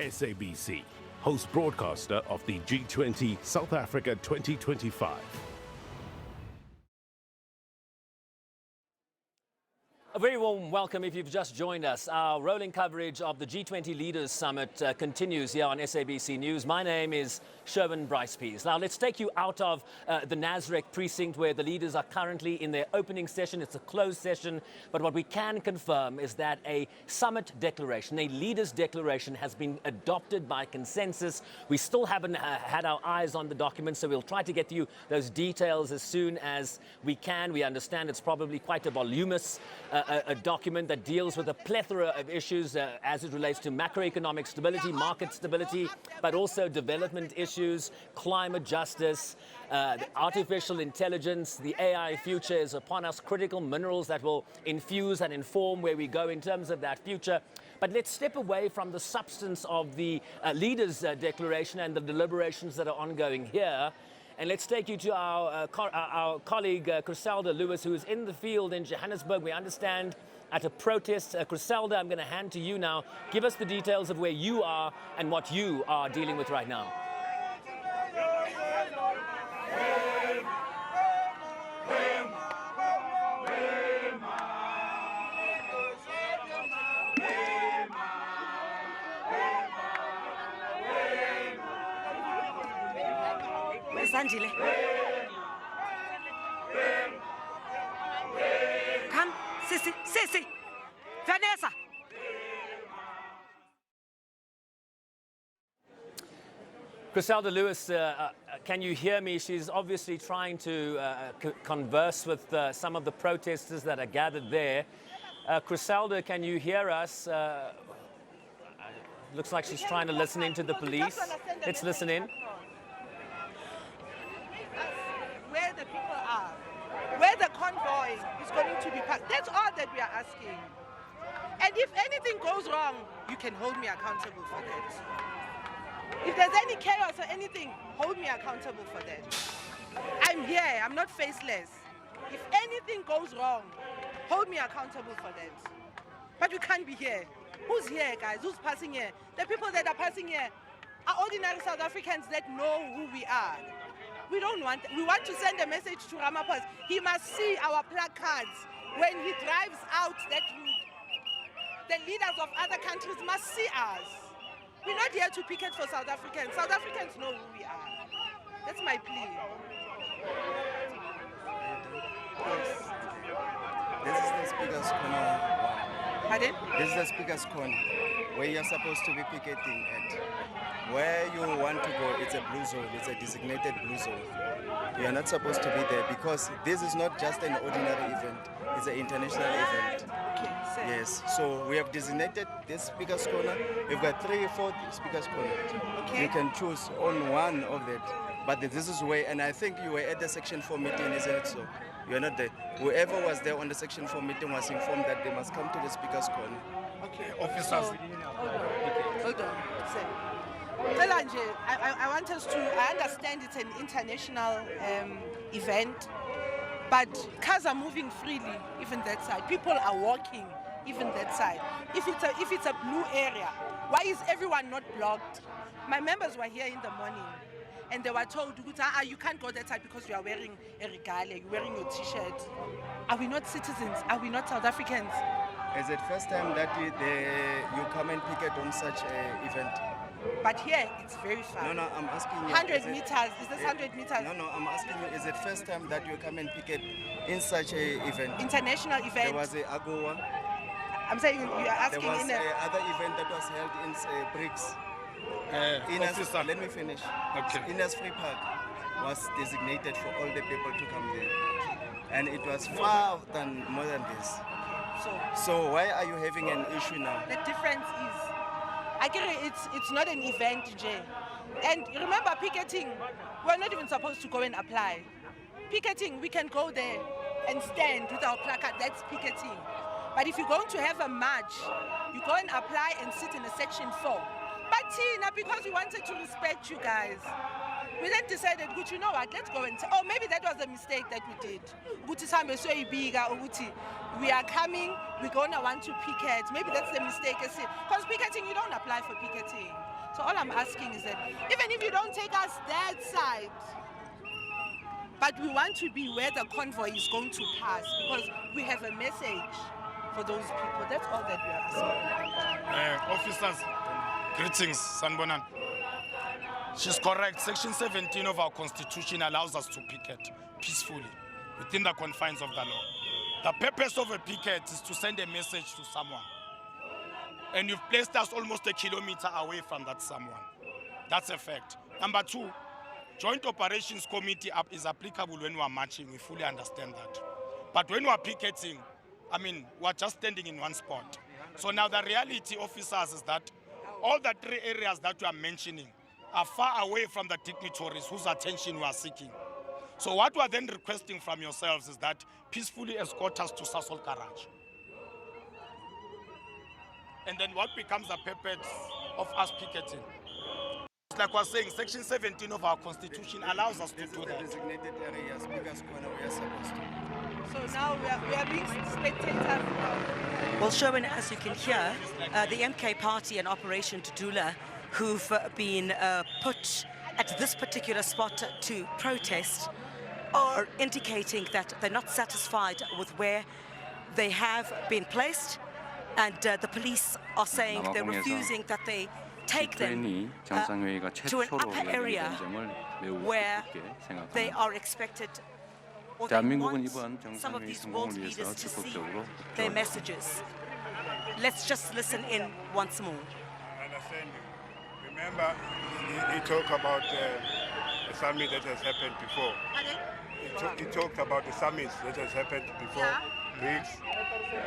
SABC, host broadcaster of the G20 South Africa 2025. A very warm welcome if you've just joined us. Our rolling coverage of the G20 Leaders Summit continues here on SABC News. My name is Sherwin Bryce-Pease. Now let's take you out of the NASREC precinct where the leaders are currently in their opening session. It's a closed session, but what we can confirm is that a summit declaration, a leaders declaration, has been adopted by consensus. We still haven't had our eyes on the document, so we'll try to get you those details as soon as we can. We understand it's probably quite a voluminous a document that deals with a plethora of issues as it relates to macroeconomic stability, market stability, but also development issues, climate justice, artificial intelligence, the AI future is upon us, critical minerals that will infuse and inform where we go in terms of that future. But let's step away from the substance of the leaders' declaration and the deliberations that are ongoing here. And let's take you to our colleague, Chriselda Lewis, who is in the field in Johannesburg, we understand, at a protest. Chriselda, I'm going to hand to you now. Give us the details of where you are and what you are dealing with right now. Come, Sissy, Vanessa. Chriselda Lewis, can you hear me? She's obviously trying to converse with some of the protesters that are gathered there. Chriselda, can you hear us? Looks like she's trying to listen in to the police. Let's listen in. Where the people are, where the convoy is going to be parked. That's all that we are asking. And if anything goes wrong, you can hold me accountable for that. If there's any chaos or anything, hold me accountable for that. I'm here, I'm not faceless. If anything goes wrong, hold me accountable for that. But we can't be here. Who's here, guys? Who's passing here? The people that are passing here are ordinary South Africans that know who we are. We want to send a message to Ramaphosa. He must see our placards when he drives out that route. The leaders of other countries must see us. We're not here to picket for South Africans. South Africans know who we are. That's my plea. Yes. This is the Speaker's Corner 1. Pardon? This is the Speaker's Corner, where you're supposed to be picketing at. Where you want to go, it's a blue zone, it's a designated blue zone. You are not supposed to be there because this is not just an ordinary event, it's an international event. Okay, sir. Yes, so we have designated this Speaker's Corner. We've got 3 or 4 Speaker's Corner. Okay. You can choose on one of that. But this is where, and I think you were at the Section 4 meeting, isn't it so? You are not there. Whoever was there on the Section 4 meeting was informed that they must come to the Speaker's Corner. Okay. Officers. So, hold on. Sir. I want us to, I understand it's an international event, but cars are moving freely, even that side. People are walking, even that side. If it's a blue area, why is everyone not blocked? My members were here in the morning, and they were told, you can't go that side because you are wearing a regalia, you're wearing your T-shirt. Are we not citizens? Are we not South Africans? Is it first time that you come and picket on such an event? But here, it's very far. No, I'm asking you. 100 meters. Is this 100 meters? No, I'm asking you, is it first time that you come and picket in such an event? International event. There was a AGOA. I'm saying you are asking there was in other event that was held in BRICS. Let me finish. Okay. Inas Free Park was designated for all the people to come there. And it was far more than this. So why are you having an issue now? The difference is, I get it, it's not an event, Jay. And remember, picketing, we're not even supposed to go and apply. Picketing, we can go there and stand with our placard, that's picketing. But if you're going to have a march, you go and apply and sit in a section 4. But Tina, because we wanted to respect you guys, We then decided, good, you know what, let's go and say, oh, maybe that was a mistake that we did. We are coming, we're going to want to picket. Maybe that's the mistake. Because picketing, you don't apply for picketing. So all I'm asking is that, even if you don't take us that side, but we want to be where the convoy is going to pass, because we have a message for those people. That's all that we are asking. Officers, greetings, Sanbonan. She's correct. Section 17 of our Constitution allows us to picket peacefully within the confines of the law. The purpose of a picket is to send a message to someone. And you've placed us almost a kilometer away from that someone. That's a fact. Number two, Joint Operations Committee is applicable when we are marching. We fully understand that. But when we are picketing, we're just standing in one spot. So now the reality, officers, is that all the three areas that you are mentioning are far away from the dignitaries whose attention we are seeking. So what we are then requesting from yourselves is that peacefully escort us to Sasol Garage. And then what becomes the purpose of us picketing? Like we're saying, Section 17 of our Constitution allows us to do that. Designated areas, because we are supposed to. So now we are being spectators. Well, Sherwin, as you can hear, the MK party and Operation Dudula, who've been put at this particular spot to protest, are indicating that they're not satisfied with where they have been placed, and the police are saying they're refusing that they take them to an upper area where they are expected, or they want some of these world leaders to see their messages. Let's just listen in once more. I understand you. Remember, he talked about the summit that has happened before. He talked about the summits that has happened before, BRICS,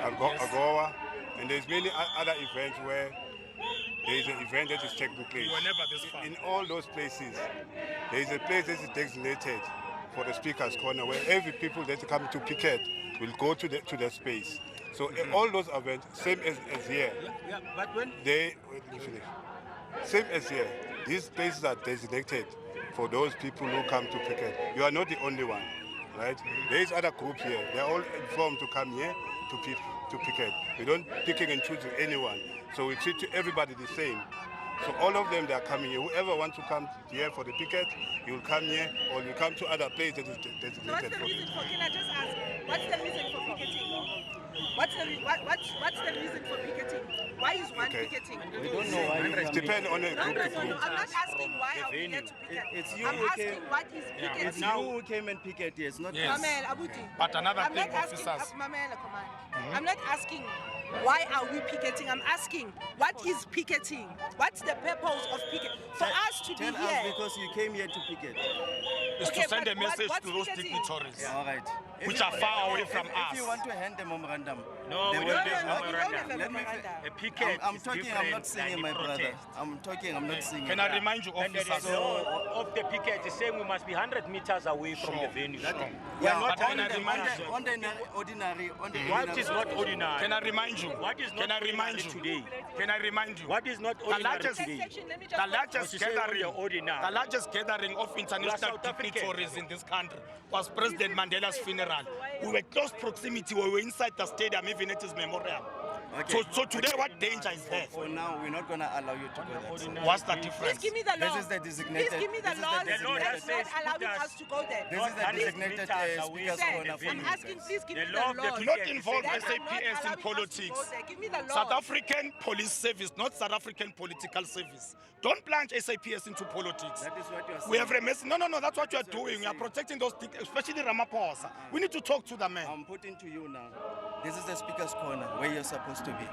AGOA, and there's many other events where there is an event that is taking place. In all those places, there is a place that is designated for the speaker's corner where every people that come to picket will go to the space. So all those events, same as here. Yeah, but when same as here, these places are designated for those people who come to picket. You are not the only one, right? There is other group here. They are all informed to come here to picket. We don't picking and choosing anyone. So we treat everybody the same. So all of them, they are coming here. Whoever wants to come here for the picket, you will come here, or you come to other places that is designated So what's the reason for, can I just ask, what's the reason for picketing? What's the reason for picketing? Why is one picketing? we don't know why It depends on the No, group. I'm not asking why are we here to picket. It's you I'm who asking came. what is picketing. It's you who came and picket, yes, not Yes. us. Mamela, Abuti. But another I'm thing, not asking, officers. Mamela, command. I'm not asking why are we picketing. I'm asking what is picketing? What's the purpose of picketing? For us to be Tell us, here. because you came here to picket. Is Okay, to send but a message what's to those picketing? dignitaries, All right. which are far away from If us. you want to hand the memorandum, No, they we will don't be- have No, you don't memorandum. have a Let me memorandum. A picket I'm is talking, I'm different not singing, than my a brother. protest. I'm talking, I'm not singing. Can I remind you, And there is officers? law of the picket is saying we must be 100 meters away from the venue. We Yeah, are not but can I on the remind march. you? ordinary. What is not ordinary? Can I remind you? What is not Can I remind you? ordinary today? Can I remind you? What is not The ordinary largest, today? Let me just the largest you say gathering, you're ordinary. the largest gathering of international South African. dignitaries in this country was President Mandela's funeral. We were close proximity. We were inside the stadium, even at his memorial. Okay. So today, what danger is there? For now, we're not going to allow you to go there. What's the Please difference? give me the law. This is the designated- Please give me the this is the laws designated- that's not allowing us to go there. This is the 100 designated meters away speaker's Sir, corner for I'm you asking, guys. please give The me law the of the laws. Do not Yes, involve That are not SAPS in allowing us to politics. go there. Give me the laws. South African Police Service, not South African Political Service. Don't plunge SAPS into politics. That is what you're saying. We have no, that's what you're doing. We are protecting those, especially Ramaphosa. We need to talk to the man. I'm putting to you now. This is the speaker's corner where you're supposed to be.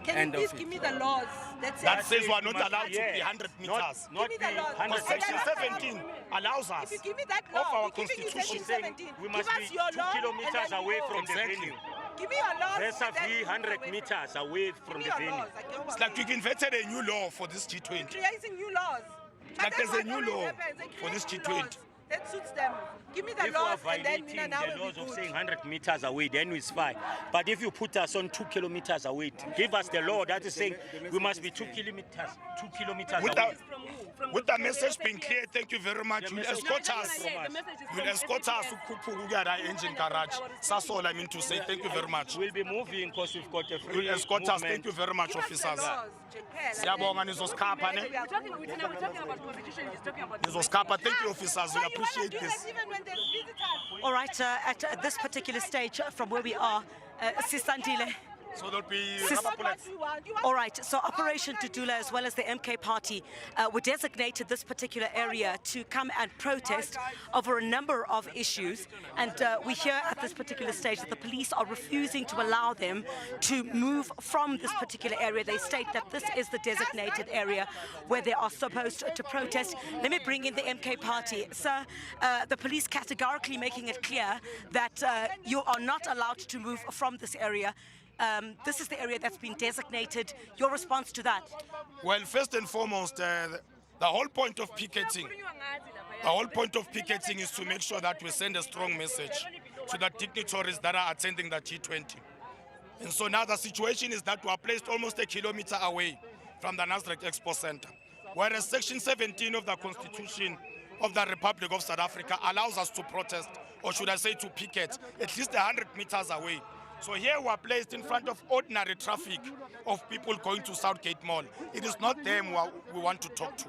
Can End you of please it. give me the laws that That says says we are not must allowed be- to be yes. 100 meters. Not Give be me the law. 100 Because Section And I- 17 allows us. if you give me that of law, our we're giving you Constitution. Section 17. We Give must us be your 2 law kilometers and then away you from go. the Exactly. venue. Give me your laws. Let's and then be you go 100 away from- meters away Give from me the your venue. laws. I can't It's like we've invented a new law for this G20. creating new laws. Like But there's that's a new what always law happens. They for this create new G20. laws. That suits them. Give me the If we are laws and then violating now the will laws be of good. saying 100 meters away, then it's fine. But if you put us on 2 kilometers away, give us the law that is saying we must be 2 kilometers With away. with the message being clear, thank you very much. The You'll message escort is us. from us. You'll escort us to engine garage. That's all I mean to say. Thank you very much. We'll be moving because we've got a free You'll escort us. movement. Thank you very much, Give us the officers. laws, Jenkela, Siyabonga then nizoskapa, ne? we are good. We're talking about constitution, he's talking about Nizoskapa. Thank you, officers. We So you wanna appreciate do this. that even when there's visitors? All right, at this particular stage, from where we are, Sisandile. So there'll be Sis- rubber bullets. You want All right, so Operation Dudula as well as the MK Party were designated this particular area to come and protest over a number of issues. And we hear at this particular stage that the police are refusing to allow them to move from this particular area. They state that this is the designated area where they are supposed to protest. Let me bring in the MK Party. Sir, the police categorically making it clear that you are not allowed to move from this area. This is the area that's been designated. Your response to that? Well, first and foremost, the whole point of picketing, is to make sure that we send a strong message to the dignitaries that are attending the G20. And so now the situation is that we are placed almost a kilometer away from the NASREC Expo Center, whereas Section 17 of the Constitution of the Republic of South Africa allows us to protest, or should I say to picket, at least 100 meters away. So here we are placed in front of ordinary traffic of people going to Southgate Mall. It is not them we want to talk to.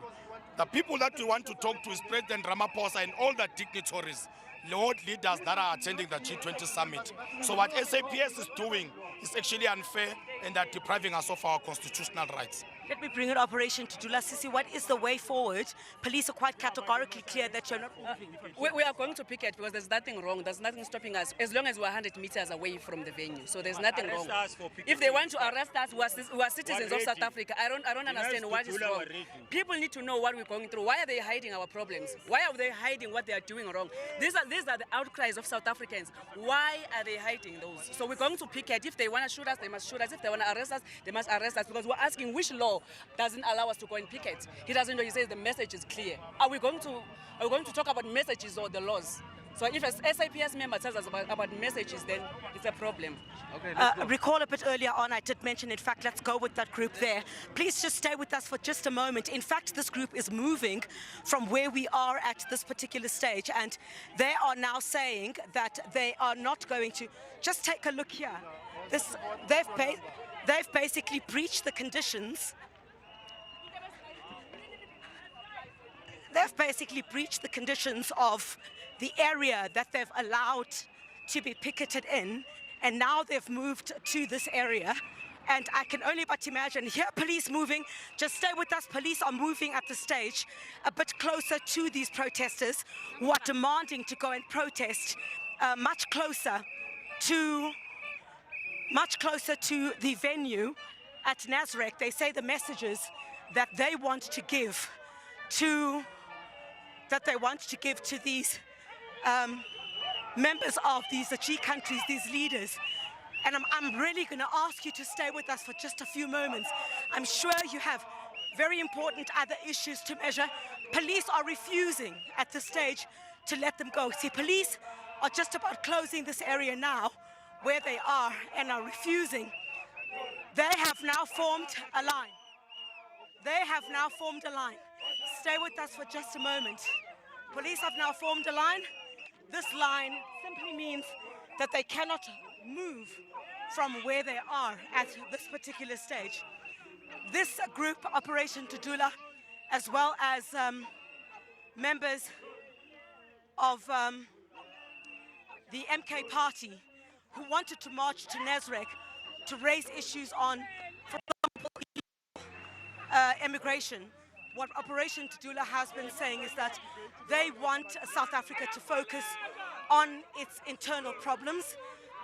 The people that we want to talk to is President Ramaphosa and all the dignitaries, world leaders that are attending the G20 Summit. So what SABC is doing is actually unfair and they're depriving us of our constitutional rights. Let me bring in Operation Dudula. Sisi, what is the way forward? Police are quite categorically clear that you're not moving. we are going to picket because there's nothing wrong. There's nothing stopping us as long as we're 100 meters away from the venue. So there's nothing wrong. Arrest us for If they want to arrest us, we are citizens of We're South ready. Africa. I don't understand what is Dudula, wrong. we're ready. People need to know what we're going through. Why are they hiding our problems? Why are they hiding what they are doing wrong? These are the outcries of South Africans. Why are they hiding those? So we're going to picket. If they want to shoot us, they must shoot us. If they want to arrest us, they must arrest us, because we're asking which law doesn't allow us to go and picket. He doesn't know. He says the message is clear. Are we going to talk about messages or the laws? So if a SABC member tells us about messages, then it's a problem. Recall a bit earlier on, I did mention, in fact, let's go with that group there. Please just stay with us for just a moment. In fact, this group is moving from where we are at this particular stage, and they are now saying that they are not going to. Just take a look here. They've basically breached the conditions. They've basically breached the conditions of the area that they've allowed to be picketed in, and now they've moved to this area. And I can only but imagine, here police moving, just stay with us, police are moving at the stage a bit closer to these protesters who are demanding to go and protest much closer to the venue at NASREC. They say the messages that they want to give to these members of these G countries, these leaders. And I'm really going to ask you to stay with us for just a few moments. I'm sure you have very important other issues to measure. Police are refusing at this stage to let them go. See, police are just about closing this area now where they are and are refusing. They have now formed a line. Stay with us for just a moment. Police have now formed a line. This line simply means that they cannot move from where they are at this particular stage. This group, Operation Dudula, as well as members of the MK Party, who wanted to march to NASREC to raise issues on, for example, immigration. What Operation Dudula has been saying is that they want South Africa to focus on its internal problems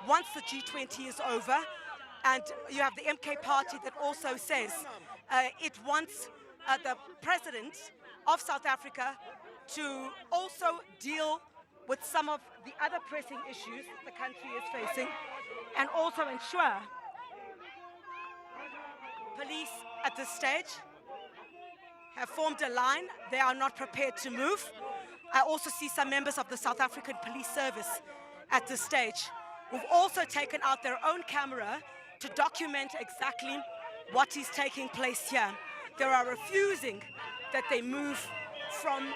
once the G20 is over. And you have the MK Party that also says it wants the president of South Africa to also deal with some of the other pressing issues the country is facing, and also ensure police at this stage have formed a line. They are not prepared to move I also see some members of the South African Police Service at this stage, who've also taken out their own camera to document exactly what is taking place here. They are refusing that they move from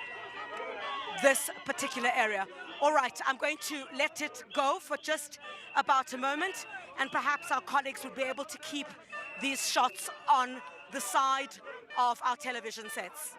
this particular area. All right, I'm going to let it go for just about a moment, and perhaps our colleagues will be able to keep these shots on the side of our television sets.